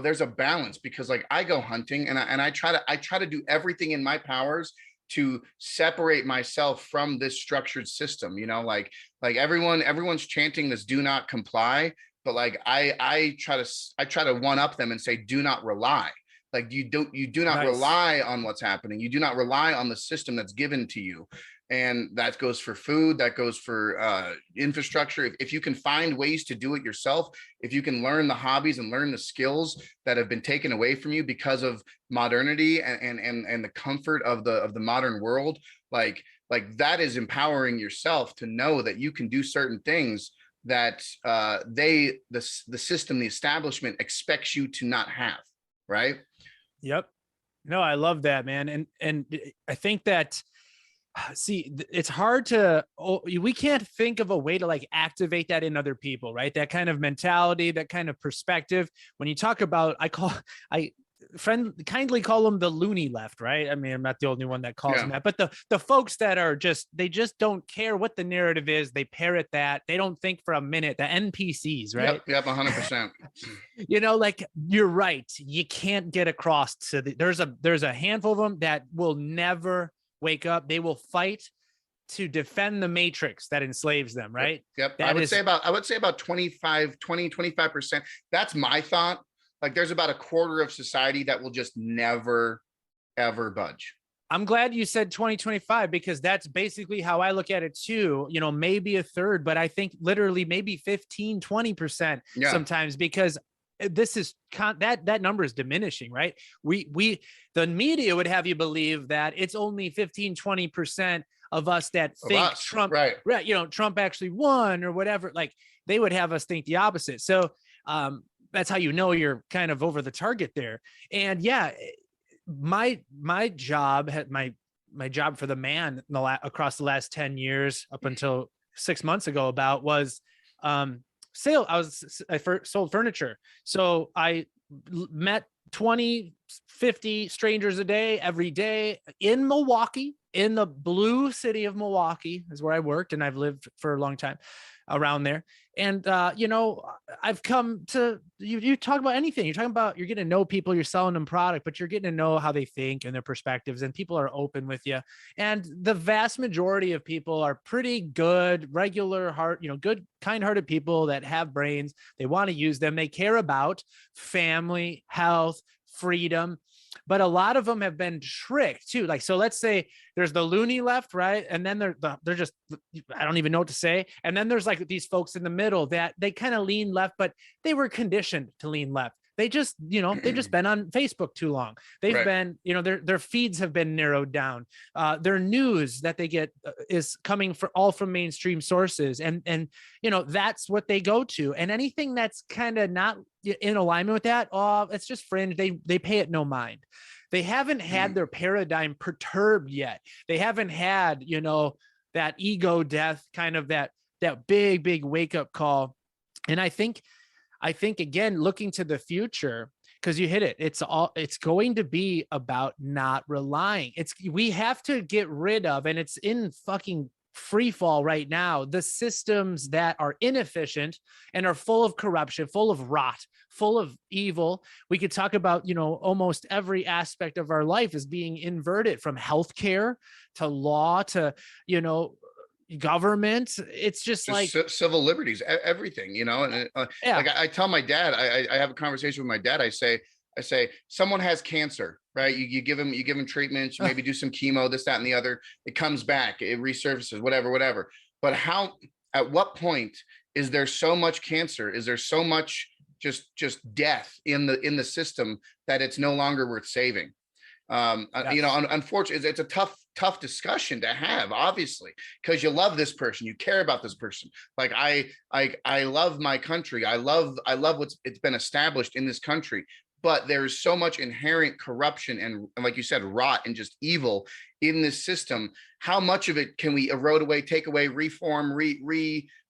there's a balance, because like I go hunting and I try to do everything in my powers to separate myself from this structured system, like everyone's chanting this do not comply, but like I try to one up them and say do not rely. Like you do not Nice. rely on what's happening. You do not rely on the system that's given to you. And that goes for food, that goes for infrastructure. If you can find ways to do it yourself, if you can learn the hobbies and learn the skills that have been taken away from you because of modernity and the comfort of the modern world, like that is empowering yourself to know that you can do certain things that the system, the establishment expects you to not have, right? Yep. No, I love that, man. And I think that, see, it's hard to, we can't think of a way to like activate that in other people, right? That kind of mentality, that kind of perspective. When you talk about, I kindly call them the loony left, right? I mean, I'm not the only one that calls them Yeah. that, but the folks that are just, they just don't care what the narrative is. They parrot that. They don't think for a minute. The NPCs, right? Yep. 100%. Like you're right. You can't get across to there's a handful of them that will never wake up. They will fight to defend the matrix that enslaves them, right? Yep. That is I would say about 25% That's my thought. Like there's about a quarter of society that will just never ever budge. I'm glad you said 2025 because that's basically how I look at it too. Maybe a third, but I think literally maybe 15, 20% Yeah. sometimes because this is that number is diminishing, right? The media would have you believe that it's only 15, 20% of us that think Trump, right? Trump actually won or whatever. Like they would have us think the opposite. So that's how you're kind of over the target there. And yeah, my job had my job for the man across the last 10 years up until 6 months ago was sale. I first sold furniture. So I met 20, 50 strangers a day, every day in Milwaukee, in the blue city of Milwaukee is where I worked. And I've lived for a long time around there. And, I've come to, you talk about anything, you're talking about, you're getting to know people, you're selling them product, but you're getting to know how they think and their perspectives, and people are open with you. And the vast majority of people are pretty good, regular heart, good, kind-hearted people that have brains. They want to use them. They care about family, health, freedom. But a lot of them have been tricked too. Like, so let's say there's the loony left, right? And then they're just, I don't even know what to say. And then there's like these folks in the middle that they kind of lean left, but they were conditioned to lean left. They just, they've just been on Facebook too long. They've Right. been, their feeds have been narrowed down. Their news that they get is coming from mainstream sources. And, that's what they go to. And anything that's kind of not in alignment with that, it's just fringe. They pay it no mind. They haven't had their paradigm perturbed yet. They haven't had, that ego death, kind of that big wake up call. And I think again, looking to the future, because you hit it, it's going to be about not relying. We have to get rid of, and it's in fucking free fall right now, the systems that are inefficient and are full of corruption, full of rot, full of evil. We could talk about, almost every aspect of our life is being inverted, from healthcare to law to, government. It's just like civil liberties, everything, and yeah. Like I tell my dad, I have a conversation with my dad. I say someone has cancer, right? You give him treatments, you maybe do some chemo, this, that, and the other. It comes back, it resurfaces, whatever. But at what point is there so much cancer? Is there so much just death in the system that it's no longer worth saving? Yes. Unfortunately, it's a tough discussion to have, obviously, because you love this person, you care about this person. Like I love my country. I love it's been established in this country, but there's so much inherent corruption and like you said, rot and just evil in this system. How much of it can we erode away, take away, reform,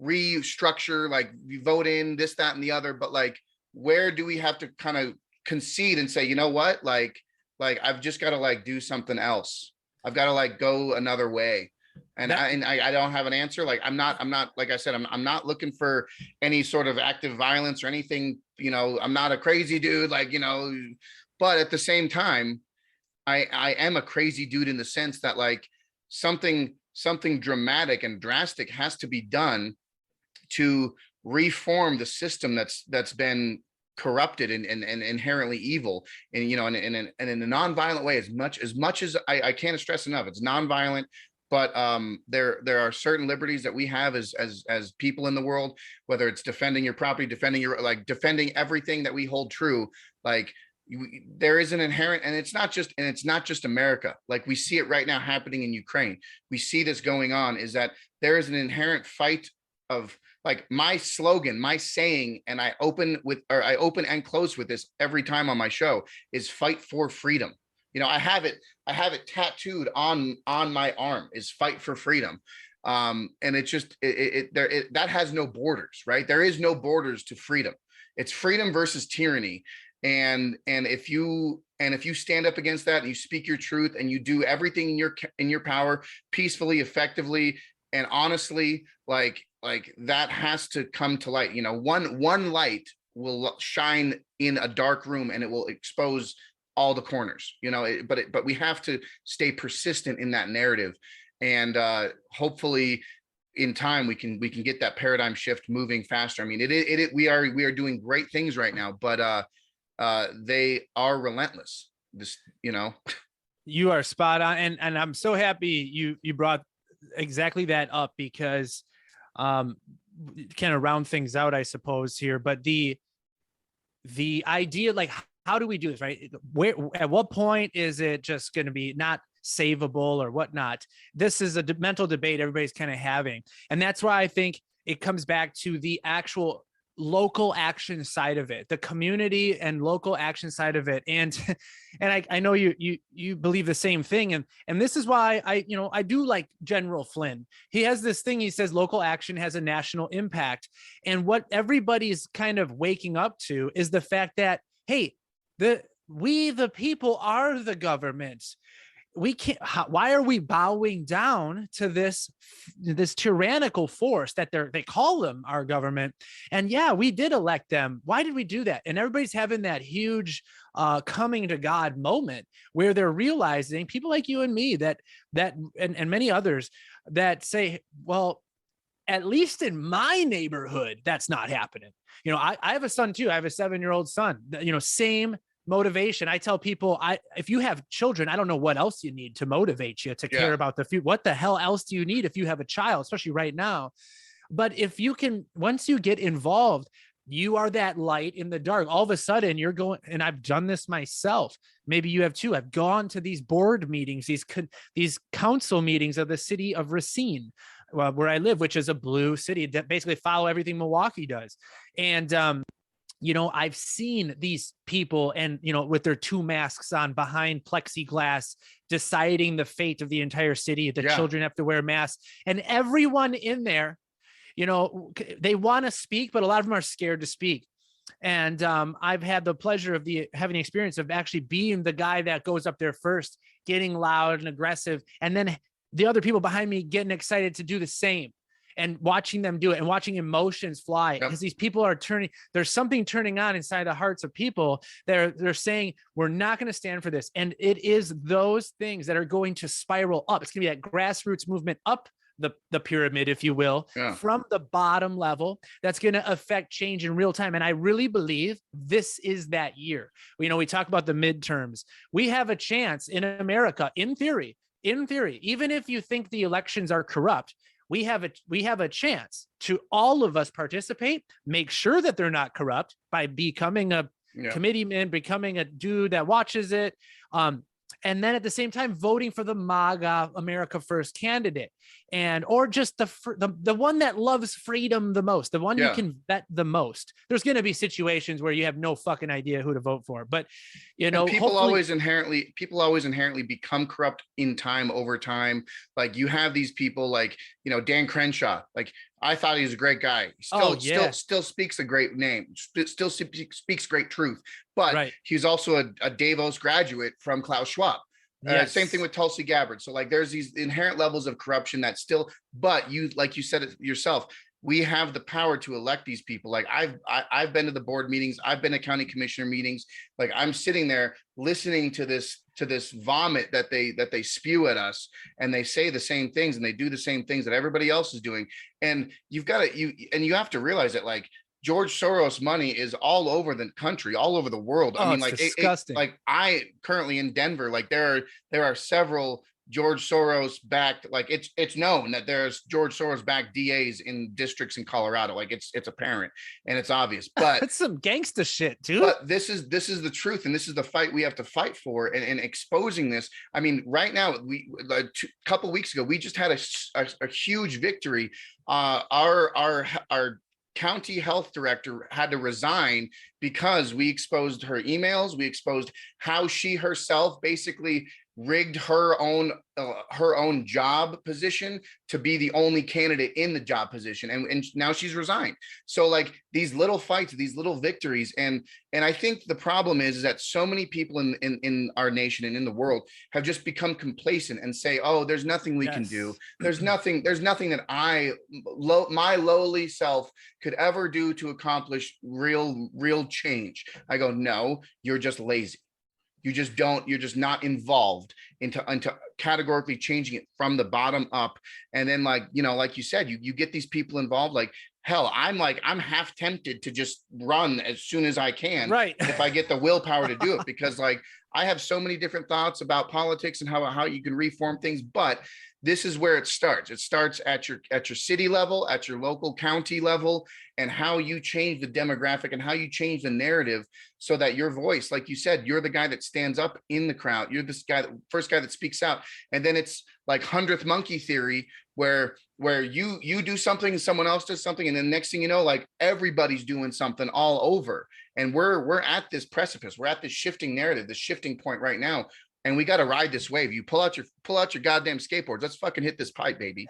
restructure, like we vote in this, that, and the other? But like, where do we have to kind of concede and say, you know what, like I've just got to like do something else. I've got to like go another way. And I don't have an answer. Like I'm not, like I said, I'm not looking for any sort of active violence or anything I'm not a crazy dude, like, but at the same time, I am a crazy dude in the sense that like something dramatic and drastic has to be done to reform the system that's been corrupted and inherently evil, and in a non-violent way, as much as I can't stress enough, it's non-violent. But there are certain liberties that we have as people in the world, whether it's defending your property, defending everything that we hold true. Like there is an inherent, and it's not just America. Like we see it right now happening in Ukraine. We see this going on, is that there is an inherent fight of, like, my slogan, my saying, and I open and close with this every time on my show, is fight for freedom. I have it tattooed on my arm, is fight for freedom. And it's just that has no borders, right? There is no borders to freedom. It's freedom versus tyranny. And if you stand up against that and you speak your truth and you do everything in your power, peacefully, effectively, and honestly, like that has to come to light. One light will shine in a dark room and it will expose all the corners, but we have to stay persistent in that narrative. And hopefully in time we can get that paradigm shift moving faster. I mean, we are doing great things right now, but they are relentless. You are spot on, and I'm so happy you brought exactly that up, because kind of round things out, I suppose, here. But the idea, like, how do we do this, right? Where, at what point is it just going to be not savable or whatnot? This is a mental debate everybody's kind of having, and that's why I think it comes back to the actual local action side of it, the community and local action side of it. And I know you believe the same thing. And this is why I do like General Flynn. He has this thing, he says local action has a national impact. And what everybody's kind of waking up to is the fact that, hey, we the people are the government. We can't, why are we bowing down to this tyrannical force that they call them our government? And yeah, we did elect them. Why did we do that? And everybody's having that huge coming to God moment where they're realizing, people like you and me, that and many others that say, well, at least in my neighborhood, that's not happening. I have a son too. I have a 7-year-old son, same motivation. I tell people, if you have children, I don't know what else you need to motivate you to care about the future. What the hell else do you need if you have a child, especially right now? But if you can, once you get involved, you are that light in the dark. All of a sudden you're going, and I've done this myself. Maybe you have too. I've gone to these board meetings, these council meetings of the city of Racine, where I live, which is a blue city that basically follow everything Milwaukee does. And, I've seen these people and, with their 2 masks on behind plexiglass, deciding the fate of the entire city. The children have to wear masks, and everyone in there, they want to speak, but a lot of them are scared to speak. And I've had the pleasure of having the experience of actually being the guy that goes up there first, getting loud and aggressive, and then the other people behind me getting excited to do the same, and watching them do it and watching emotions fly, because these people are there's something turning on inside the hearts of people. They're saying, we're not going to stand for this. And it is those things that are going to spiral up. It's going to be that grassroots movement up the pyramid, if you will, from the bottom level, that's going to affect change in real time. And I really believe this is that year. We talk about the midterms. We have a chance in America, in theory, even if you think the elections are corrupt, we have a chance to all of us participate, make sure that they're not corrupt by becoming a committeeman, becoming a dude that watches it. And then at the same time, voting for the MAGA America First candidate, or just the one that loves freedom the most, the one you can bet the most. There's going to be situations where you have no fucking idea who to vote for, but people always inherently become corrupt over time. Like you have these people like, Dan Crenshaw, like I thought he was a great guy. Still speaks a great name, still speaks great truth, but he's also a Davos graduate from Klaus Schwab. Same thing with Tulsi Gabbard. So like there's these inherent levels of corruption that still, but like you said it yourself, we have the power to elect these people. Like I've been to the board meetings, I've been to county commissioner meetings. Like I'm sitting there listening to this vomit that they spew at us, and they say the same things and they do the same things that everybody else is doing. And you've got to you have to realize that, like, George Soros money is all over the country, all over the world. I Oh, mean, it's like disgusting. like I currently in Denver, like there are several George Soros backed, like it's known that there's George Soros backed DAs in districts in Colorado. Like it's apparent and it's obvious. But That's some gangsta shit, dude. this is the truth, and this is the fight we have to fight for, and exposing this. I mean, right now, we a couple weeks ago we just had a huge victory. Our county health director had to resign because we exposed her emails. We exposed how she herself basically rigged her own job position to be the only candidate in the job position, and now she's resigned. So like these little fights, these little victories, and I think the problem is that so many people in our nation and in the world have just become complacent and say, oh, there's nothing we can do, there's nothing that my lowly self could ever do to accomplish real change. I go, no, you're just lazy. You're just not involved into categorically changing it from the bottom up. And then, like, like you said, you get these people involved. Like, hell, I'm half tempted to just run as soon as I can, right? If I get the willpower to do it, because like I have so many different thoughts about politics and how you can reform things. But this is where it starts. It starts at your city level, at your local county level, and how you change the demographic and how you change the narrative so that your voice, like you said, you're the guy that stands up in the crowd. You're this guy, first guy that speaks out. And then it's like 100th monkey theory, where you do something, someone else does something, and then next thing you know, like everybody's doing something all over. And we're at this precipice. We're at this shifting narrative, this shifting point right now. And we got to ride this wave. You pull out your goddamn skateboards. Let's fucking hit this pipe, baby.